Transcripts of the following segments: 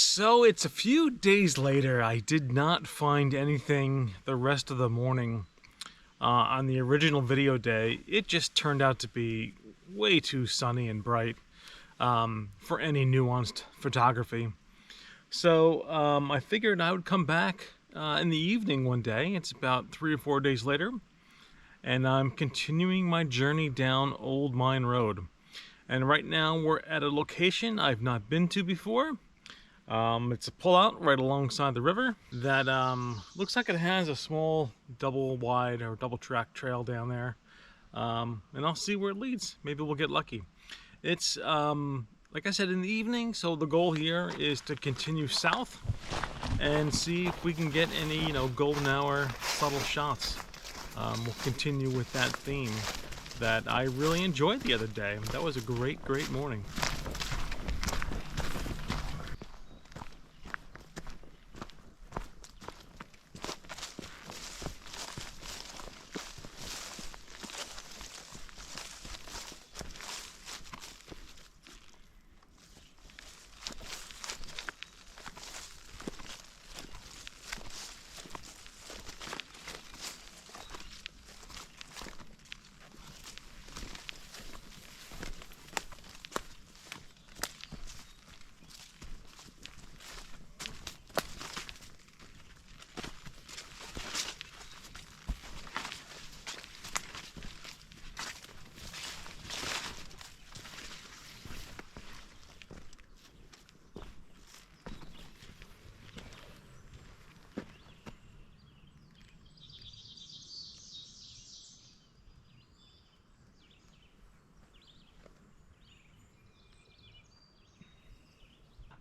So it's a few days later. I did not find anything the rest of the morning on the original video day. It just turned out to be way too sunny and bright for any nuanced photography. So I figured I would come back in the evening one day. It's about 3 or 4 days later, and I'm continuing my journey down Old Mine Road. And right now we're at a location I've not been to before. It's a pullout right alongside the river that looks like it has a small double wide or double track trail down there. And I'll see where it leads. Maybe we'll get lucky. It's like I said, in the evening, so the goal here is to continue south and see if we can get any, golden hour subtle shots. We'll continue with that theme that I really enjoyed the other day. That was a great morning.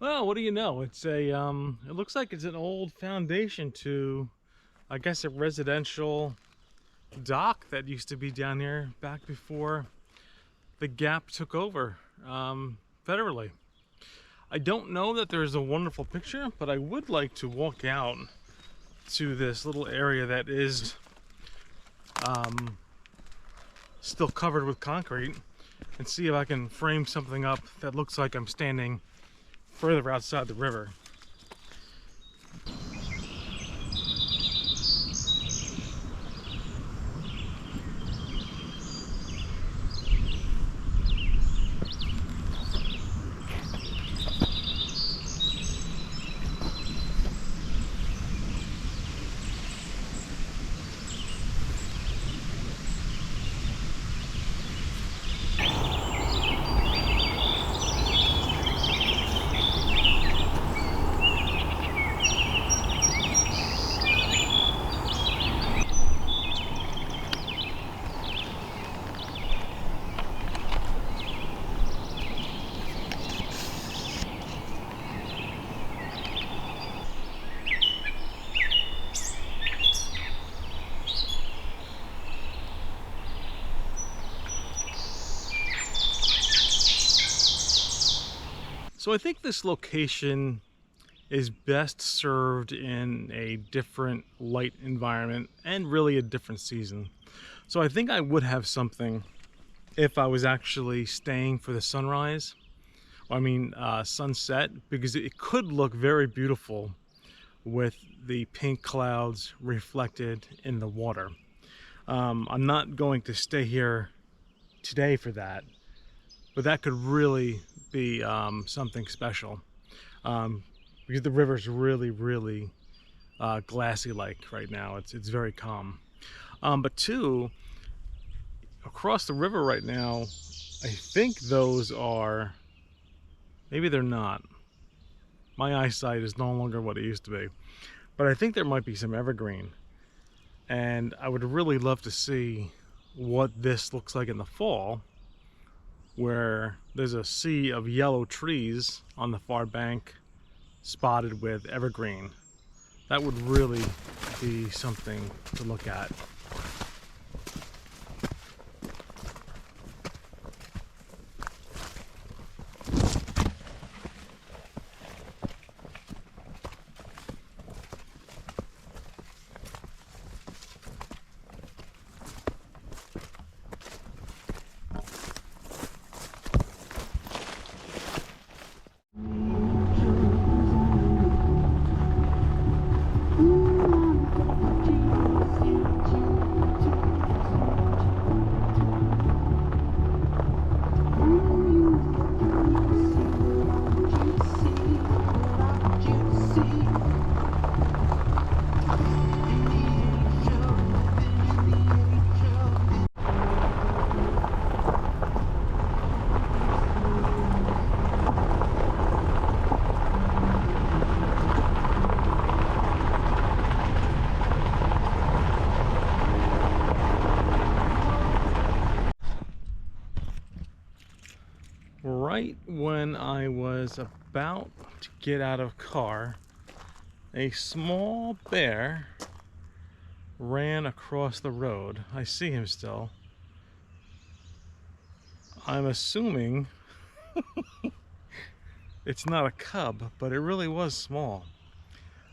Well, what do you know? It's a it looks like it's an old foundation to, I guess, a residential dock that used to be down here back before the Gap took over federally. I don't know that there's a wonderful picture, but I would like to walk out to this little area that is still covered with concrete and see if I can frame something up that looks like I'm standing further outside the river. So I think this location is best served in a different light environment and really a different season. So I think I would have something if I was actually staying for the sunrise, sunset, because it could look very beautiful with the pink clouds reflected in the water. I'm not going to stay here today for that, but that could really be something special, because the river's really glassy like right now. It's very calm, but two, across the river right now, I think those are, maybe they're not, my eyesight is no longer what it used to be, but I think there might be some evergreen, and I would really love to see what this looks like in the fall, where there's a sea of yellow trees on the far bank spotted with evergreen. That would really be something to look at. when I was about to get out of car, a small bear ran across the road. I see him still. I'm assuming it's not a cub, but it really was small.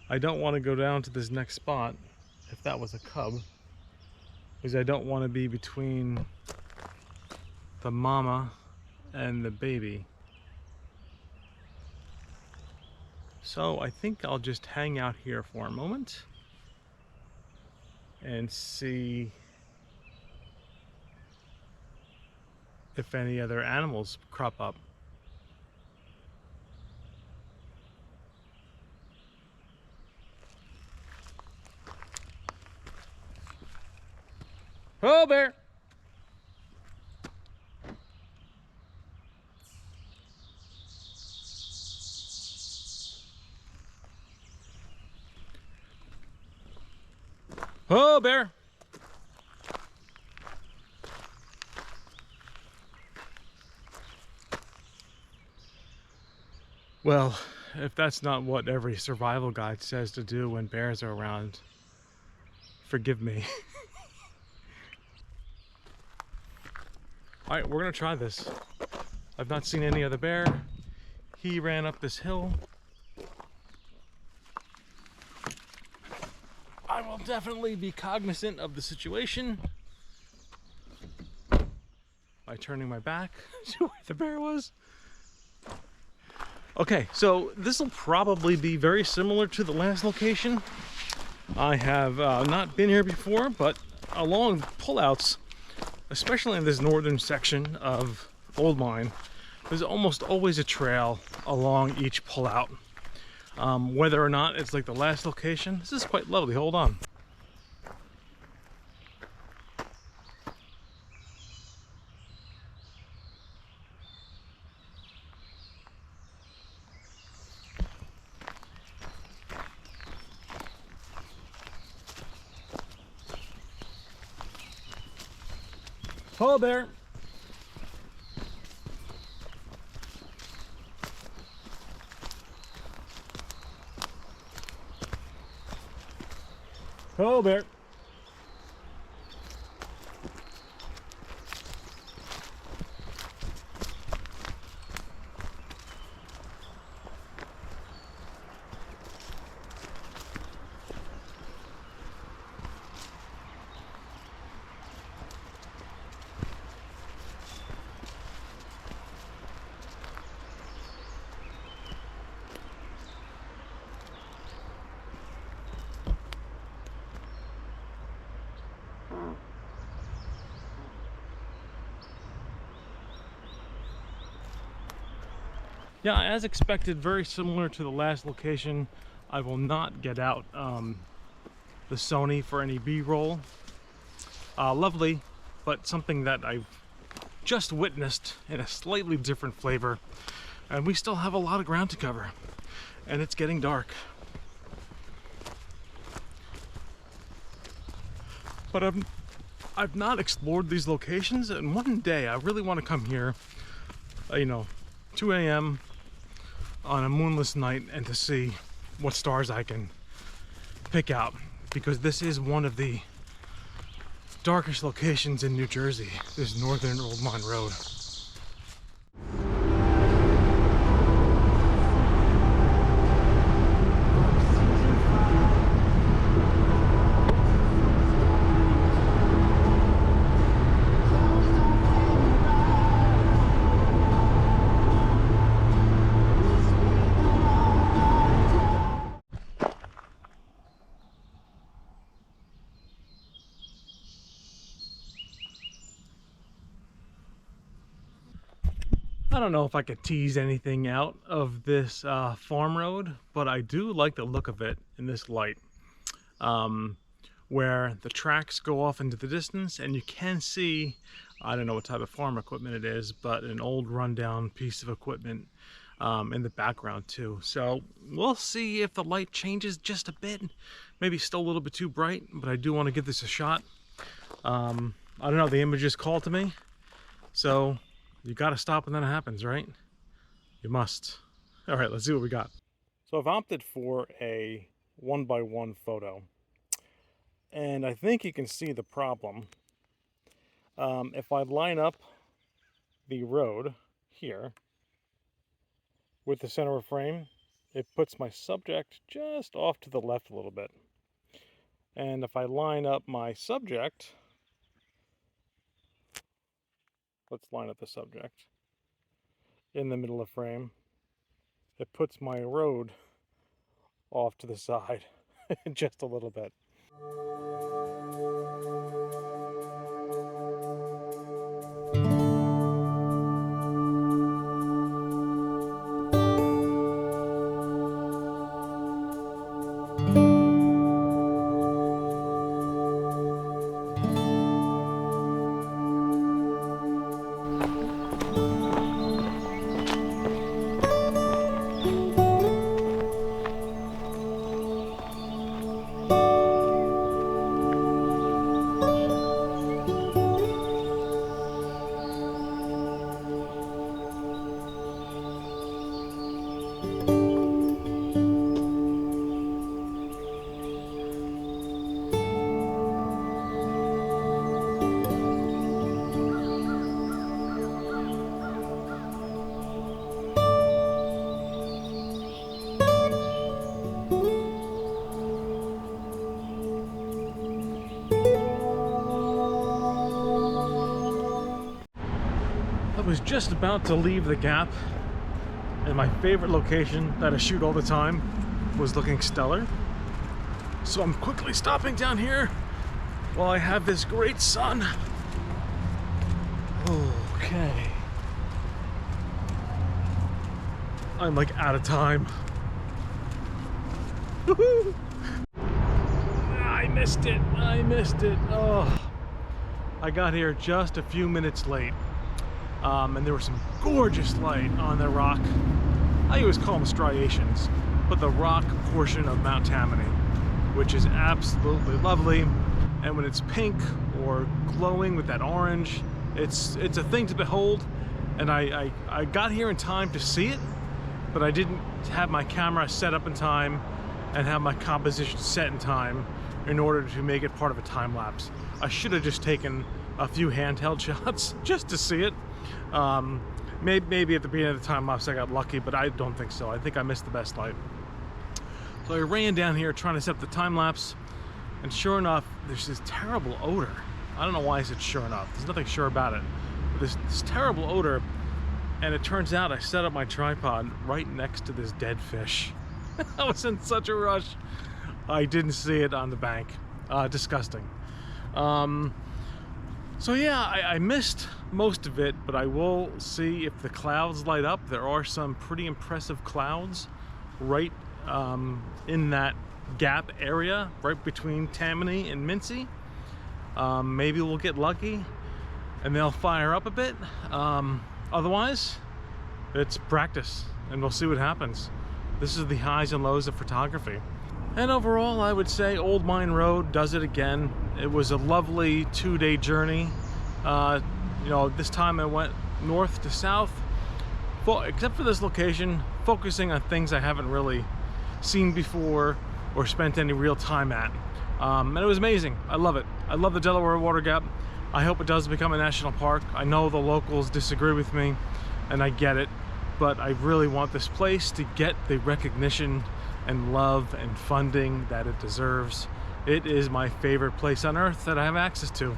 I don't want to go down to this next spot if that was a cub, because I don't want to be between the mama and the baby. So I think I'll just hang out here for a moment and see if any other animals crop up. Oh, bear! Oh, bear! Well, if that's not what every survival guide says to do when bears are around, forgive me. Alright, we're gonna try this. I've not seen any other bear. He ran up this hill. I will definitely be cognizant of the situation by turning my back to where the bear was. Okay, so this will probably be very similar to the last location. I have not been here before, but along pullouts, especially in this northern section of Old Mine, there's almost always a trail along each pullout. Whether or not it's like the last location, this is quite lovely. Hold on. Hello there. Hello there. Yeah, as expected, very similar to the last location. I will not get out the Sony for any B-roll. Lovely, but something that I've just witnessed in a slightly different flavor. And we still have a lot of ground to cover. And it's getting dark. But I've not explored these locations, and one day I really want to come here, 2 a.m. on a moonless night, and to see what stars I can pick out, because this is one of the darkest locations in New Jersey, this northern Old Mine Road. I don't know if I could tease anything out of this farm road, but I do like the look of it in this light, where the tracks go off into the distance and you can see, I don't know what type of farm equipment it is, but an old rundown piece of equipment in the background too. So we'll see if the light changes just a bit, maybe still a little bit too bright, but I do want to give this a shot. I don't know, the images call to me, so you gotta stop and then it happens, right? You must. All right, let's see what we got. So I've opted for a 1x1 photo. And I think you can see the problem. If I line up the road here with the center of frame, it puts my subject just off to the left a little bit. And if I line up my subject, let's line up the subject in the middle of frame, it puts my road off to the side just a little bit. I was just about to leave the gap, and my favorite location that I shoot all the time was looking stellar. So I'm quickly stopping down here while I have this great sun. Okay. I'm like out of time. Woohoo! I missed it. Oh, I got here just a few minutes late. And there was some gorgeous light on the rock. I always call them striations, but the rock portion of Mount Tammany, which is absolutely lovely. And when it's pink or glowing with that orange, it's a thing to behold. And I got here in time to see it, but I didn't have my camera set up in time and have my composition set in time in order to make it part of a time lapse. I should have just taken a few handheld shots just to see it. Maybe at the beginning of the time lapse I got lucky, but I don't think so. I think I missed the best light. So I ran down here trying to set up the time lapse, and sure enough, there's this terrible odor. I don't know why I said sure enough. There's nothing sure about it. But there's this terrible odor, and it turns out I set up my tripod right next to this dead fish. I was in such a rush. I didn't see it on the bank. Disgusting. So yeah, I missed most of it, but I will see if the clouds light up. There are some pretty impressive clouds right in that gap area, right between Tammany and Mincy. Maybe we'll get lucky and they'll fire up a bit. Otherwise, it's practice and we'll see what happens. This is the highs and lows of photography. And overall, I would say Old Mine Road does it again. It was a lovely 2-day journey. You know, this time I went north to south, except for this location, focusing on things I haven't really seen before or spent any real time at. And it was amazing. I love it. I love the Delaware Water Gap. I hope it does become a national park. I know the locals disagree with me, and I get it, but I really want this place to get the recognition and love and funding that it deserves. It is my favorite place on earth that I have access to.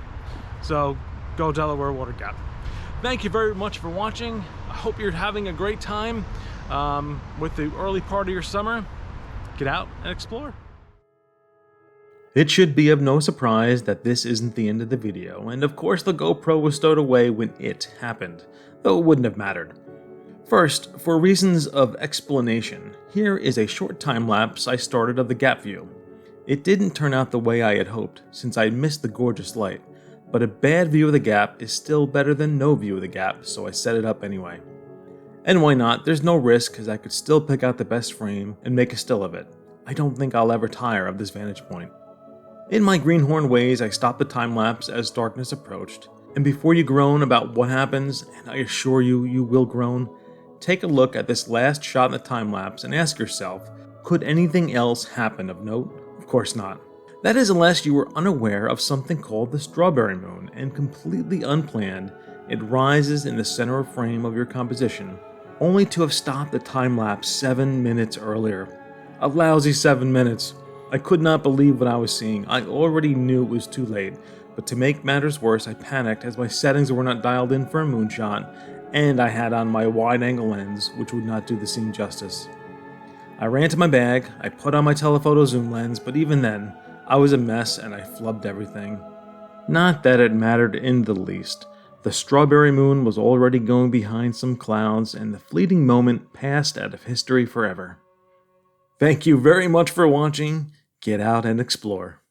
So go Delaware Water Gap. Thank you very much for watching. I hope you're having a great time with the early part of your summer. Get out and explore. It should be of no surprise that this isn't the end of the video, and of course the GoPro was stowed away when it happened, though it wouldn't have mattered. First, for reasons of explanation, here is a short time lapse I started of the gap view. It didn't turn out the way I had hoped, since I missed the gorgeous light, but a bad view of the gap is still better than no view of the gap, so I set it up anyway. And why not? There's no risk, as I could still pick out the best frame and make a still of it. I don't think I'll ever tire of this vantage point. In my greenhorn ways, I stopped the time lapse as darkness approached, and before you groan about what happens, and I assure you, you will groan, take a look at this last shot in the time-lapse and ask yourself, could anything else happen of note? Of course not. That is unless you were unaware of something called the strawberry moon, and completely unplanned, it rises in the center frame of your composition, only to have stopped the time-lapse 7 minutes earlier. A lousy 7 minutes. I could not believe what I was seeing. I already knew it was too late, but to make matters worse, I panicked as my settings were not dialed in for a moonshot, and I had on my wide-angle lens, which would not do the scene justice. I ran to my bag, I put on my telephoto zoom lens, but even then, I was a mess and I flubbed everything. Not that it mattered in the least. The strawberry moon was already going behind some clouds, and the fleeting moment passed out of history forever. Thank you very much for watching. Get out and explore.